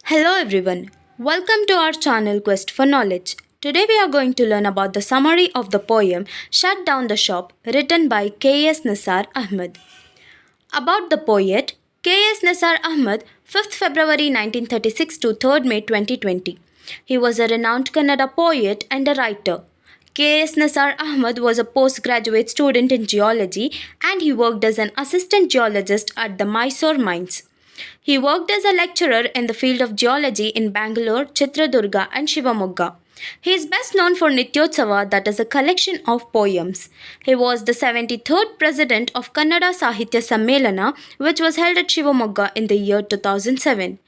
Hello everyone, welcome to our channel Quest for Knowledge. Today we are going to learn about the summary of the poem Shut Down the Shop written by K.S. NISSAR Ahmed. About the poet K.S. NISSAR Ahmed, 5th February 1936 to 3rd May 2020. He was a renowned Kannada poet and a writer. K.S. NISSAR Ahmed was a postgraduate student in geology and he worked as an assistant geologist at the Mysore mines. He worked as a lecturer in the field of geology in Bangalore, Chitradurga, and Shivamogga. He is best known for Nityotsava, that is a collection of poems. He was the 73rd president of Kannada Sahitya Sammelana, which was held at Shivamogga in the year 2007.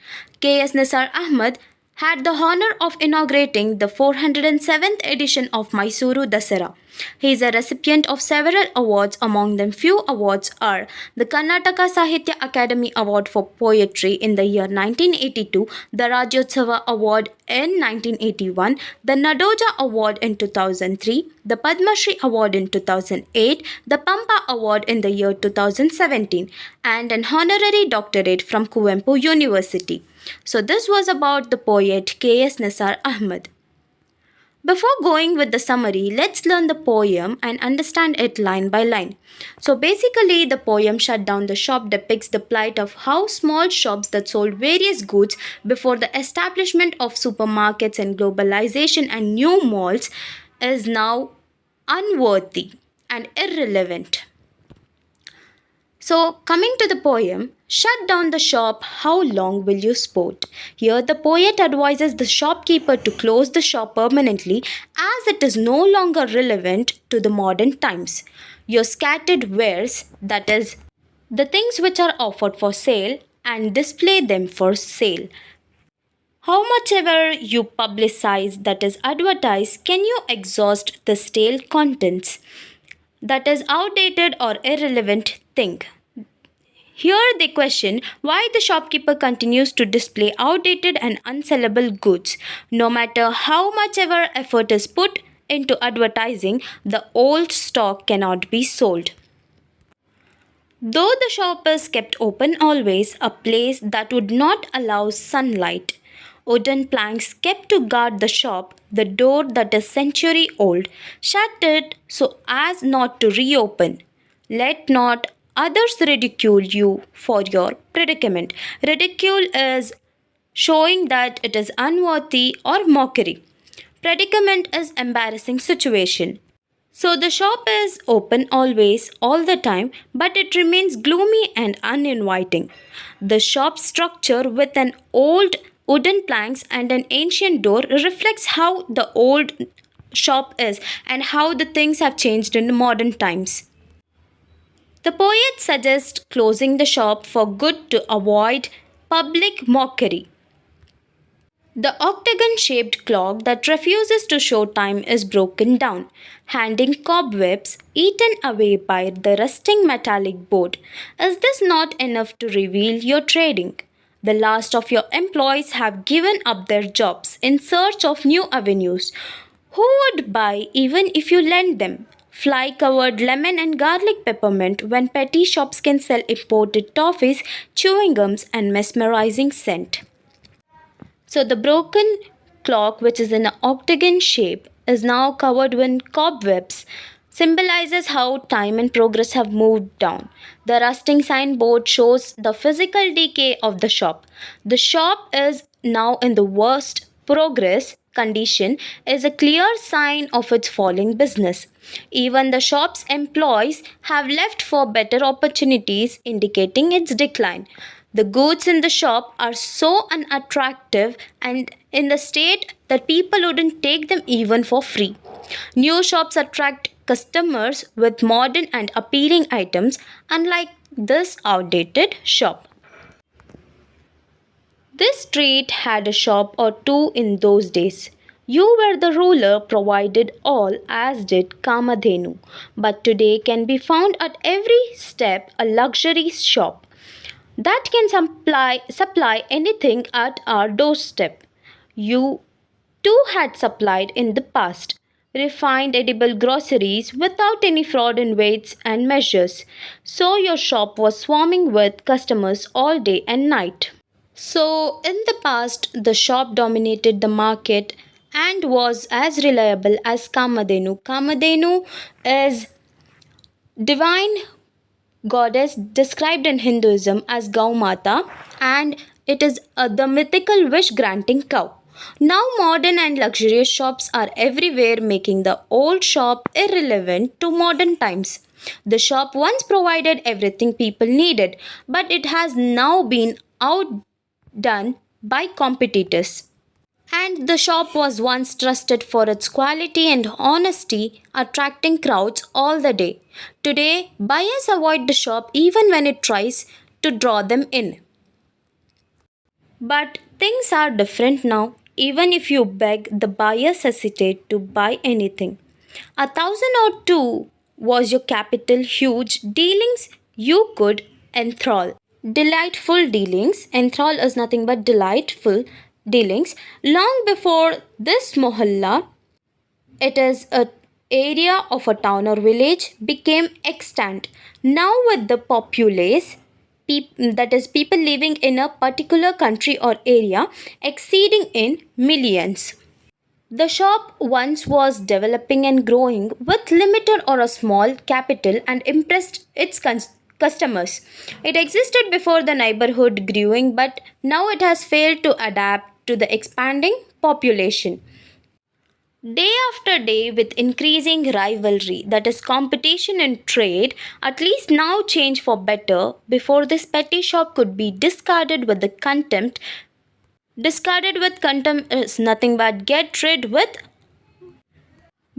K.S. NISSAR Ahmed had the honor of inaugurating the 407th edition of Mysuru Dasara. He is a recipient of several awards. Among them, few awards are the Karnataka Sahitya Academy Award for Poetry in the year 1982, the Rajyotsava Award in 1981, the Nadoja Award in 2003, the Padma Shri Award in 2008, the Pampa Award in the year 2017, and an honorary doctorate from Kuvempu University. So this was about the poet K.S. NISSAR Ahmed. Before going with the summary, let's learn the poem and understand it line by line. So basically, the poem Shut Down the Shop depicts the plight of how small shops that sold various goods before the establishment of supermarkets and globalization and new malls is now unworthy and irrelevant. So, coming to the poem, shut down the shop, how long will you sport? Here, the poet advises the shopkeeper to close the shop permanently as it is no longer relevant to the modern times. Your scattered wares, that is, the things which are offered for sale, and display them for sale. How much ever you publicize, that is, advertise, can you exhaust the stale contents? That is outdated or irrelevant thing. Here they question why the shopkeeper continues to display outdated and unsellable goods. No matter how much ever effort is put into advertising, the old stock cannot be sold. Though the shop is kept open always, a place that would not allow sunlight, wooden planks kept to guard the shop, the door that is century old, shut it so as not to reopen. Let not others ridicule you for your predicament. Ridicule is showing that it is unworthy or mockery. Predicament is embarrassing situation. So the shop is open always, all the time, but it remains gloomy and uninviting. The shop structure with an old wooden planks and an ancient door reflects how the old shop is and how the things have changed in modern times. The poet suggests closing the shop for good to avoid public mockery. The octagon-shaped clock that refuses to show time is broken down, handing cobwebs eaten away by the rusting metallic board. Is this not enough to reveal your trading? The last of your employees have given up their jobs in search of new avenues. Who would buy even if you lend them? Fly-covered lemon and garlic peppermint when petty shops can sell imported toffees, chewing gums and mesmerizing scent. So the broken clock, which is in an octagon shape, is now covered with cobwebs, symbolizes how time and progress have moved down. The rusting signboard shows the physical decay of the shop. The shop is now in the worst progress condition is a clear sign of its falling business. Even the shop's employees have left for better opportunities, indicating its decline. The goods in the shop are so unattractive and in the state that people wouldn't take them even for free. New shops attract customers with modern and appealing items, unlike this outdated shop. This street had a shop or two in those days. You were the ruler, provided all, as did Kamadhenu. But today can be found at every step a luxury shop that can supply anything at our doorstep. You too had supplied in the past refined edible groceries without any fraud in weights and measures. So your shop was swarming with customers all day and night. So, in the past, the shop dominated the market and was as reliable as Kamadhenu. Kamadhenu is divine goddess described in Hinduism as Gaumata, and it is the mythical wish granting cow. Now, modern and luxurious shops are everywhere, making the old shop irrelevant to modern times. The shop once provided everything people needed, but it has now been outdone by competitors. And the shop was once trusted for its quality and honesty, attracting crowds all the day. Today, buyers avoid the shop even when it tries to draw them in. But things are different now. Even if you beg, the buyers hesitate to buy anything. 1,000 or 2 was your capital, huge dealings you could enthrall. Delightful dealings. Enthrall is nothing but delightful dealings. Long before this mohalla, it is a area of a town or village became extant. Now with the populace, that is people living in a particular country or area exceeding in millions. The shop once was developing and growing with limited or a small capital and impressed its customers. It existed before the neighborhood growing, but now it has failed to adapt to the expanding population. Day after day, with increasing rivalry, that is competition in trade, at least now change for better. Before this petty shop could be discarded with the contempt. Discarded with contempt is nothing but get rid with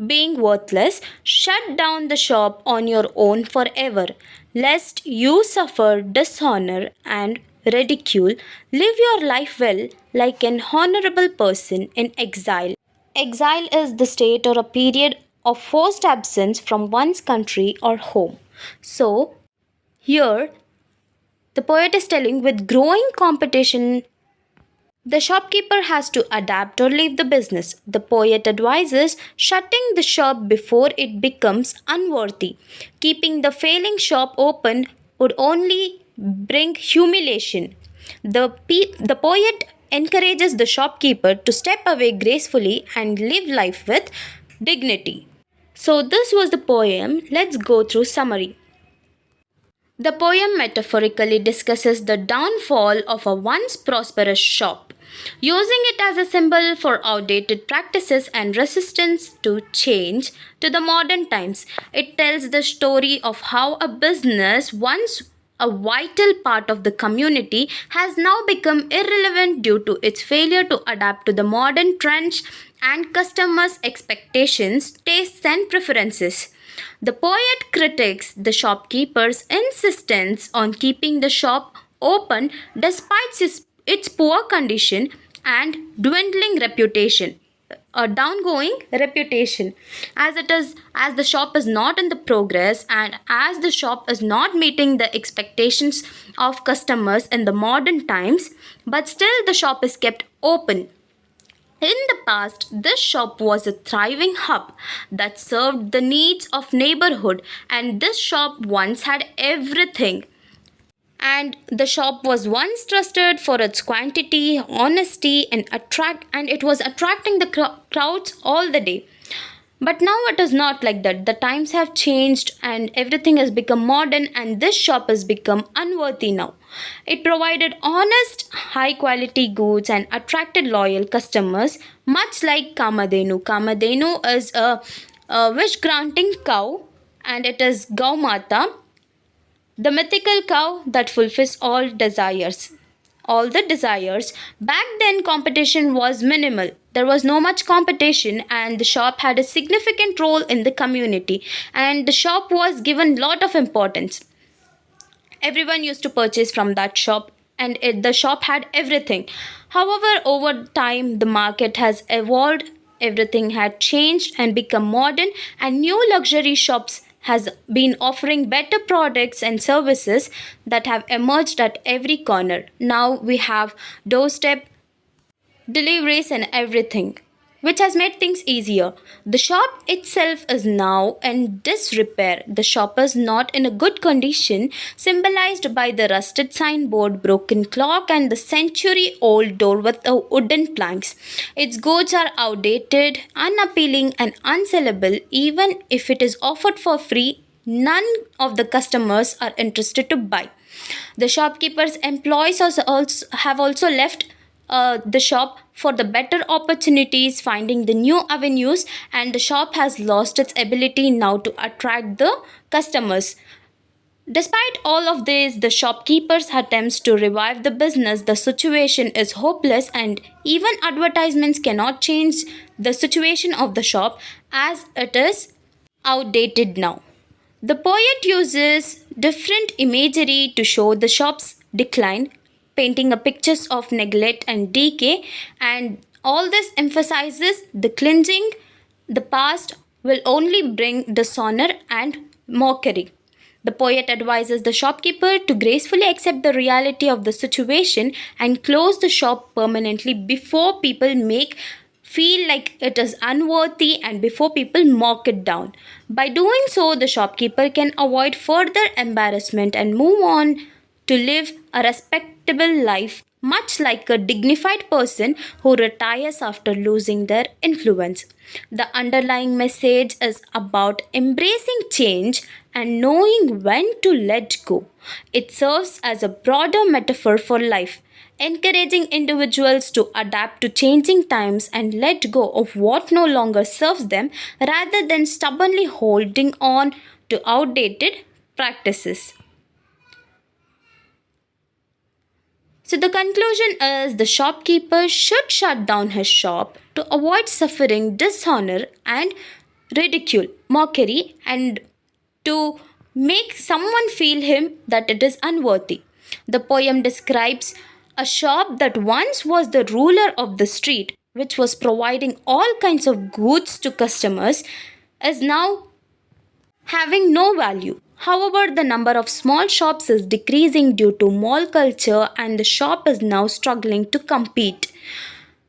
being worthless. Shut down the shop on your own forever, lest you suffer dishonor and ridicule. Live your life well like an honorable person in exile. Exile is the state or a period of forced absence from one's country or home. So, here the poet is telling with growing competition, the shopkeeper has to adapt or leave the business. The poet advises shutting the shop before it becomes unworthy. Keeping the failing shop open would only bring humiliation. The poet encourages the shopkeeper to step away gracefully and live life with dignity. So, this was the poem. Let's go through summary. The poem metaphorically discusses the downfall of a once prosperous shop, using it as a symbol for outdated practices and resistance to change to the modern times. It tells the story of how a business, once a vital part of the community, has now become irrelevant due to its failure to adapt to the modern trends and customers' expectations, tastes, and preferences. The poet critiques the shopkeeper's insistence on keeping the shop open despite its poor condition and dwindling reputation, a downgoing reputation, as the shop is not in the progress and as the shop is not meeting the expectations of customers in the modern times, but still the shop is kept open. In the past, this shop was a thriving hub that served the needs of neighborhood, and this shop once had everything. And the shop was once trusted for its quantity, honesty, and it was attracting the crowds all the day. But now it is not like that. The times have changed and everything has become modern, and this shop has become unworthy now. It provided honest, high quality goods and attracted loyal customers, much like Kamadhenu. Kamadhenu is a wish granting cow, and it is Gaumata, the mythical cow that fulfills all desires. All the desires. Back then, competition was minimal. There was no much competition, and the shop had a significant role in the community. And the shop was given lot of importance. Everyone used to purchase from that shop, and the shop had everything. However, over time, the market has evolved. Everything had changed and become modern, and new luxury shops has been offering better products and services that have emerged at every corner. Now we have doorstep deliveries and everything. which has made things easier. The shop itself is now in disrepair. The shop is not in a good condition, symbolized by the rusted signboard, broken clock, and the century old door with the wooden planks. Its goods are outdated, unappealing, and unsellable. Even if it is offered for free, none of the customers are interested to buy. The shopkeeper's employees have also left the shop for the better opportunities, finding the new avenues, and the shop has lost its ability now to attract the customers. Despite all of this, the shopkeeper's attempts to revive the business, the situation is hopeless, and even advertisements cannot change the situation of the shop as it is outdated now. The poet uses different imagery to show the shop's decline, painting a pictures of neglect and decay, and all this emphasizes the cleansing. The past will only bring dishonor and mockery. The poet advises the shopkeeper to gracefully accept the reality of the situation and close the shop permanently before people make feel like it is unworthy and before people mock it down. By doing so, the shopkeeper can avoid further embarrassment and move on to live a respectable life, much like a dignified person who retires after losing their influence. The underlying message is about embracing change and knowing when to let go. It serves as a broader metaphor for life, encouraging individuals to adapt to changing times and let go of what no longer serves them rather than stubbornly holding on to outdated practices. So, the conclusion is the shopkeeper should shut down his shop to avoid suffering dishonor and ridicule, mockery, and to make someone feel him that it is unworthy. The poem describes a shop that once was the ruler of the street, which was providing all kinds of goods to customers, is now having no value. However, the number of small shops is decreasing due to mall culture, and the shop is now struggling to compete.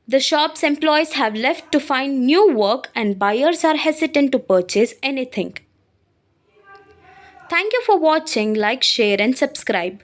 The shop's employees have left to find new work, and buyers are hesitant to purchase anything. Thank you for watching. Like, share, and subscribe.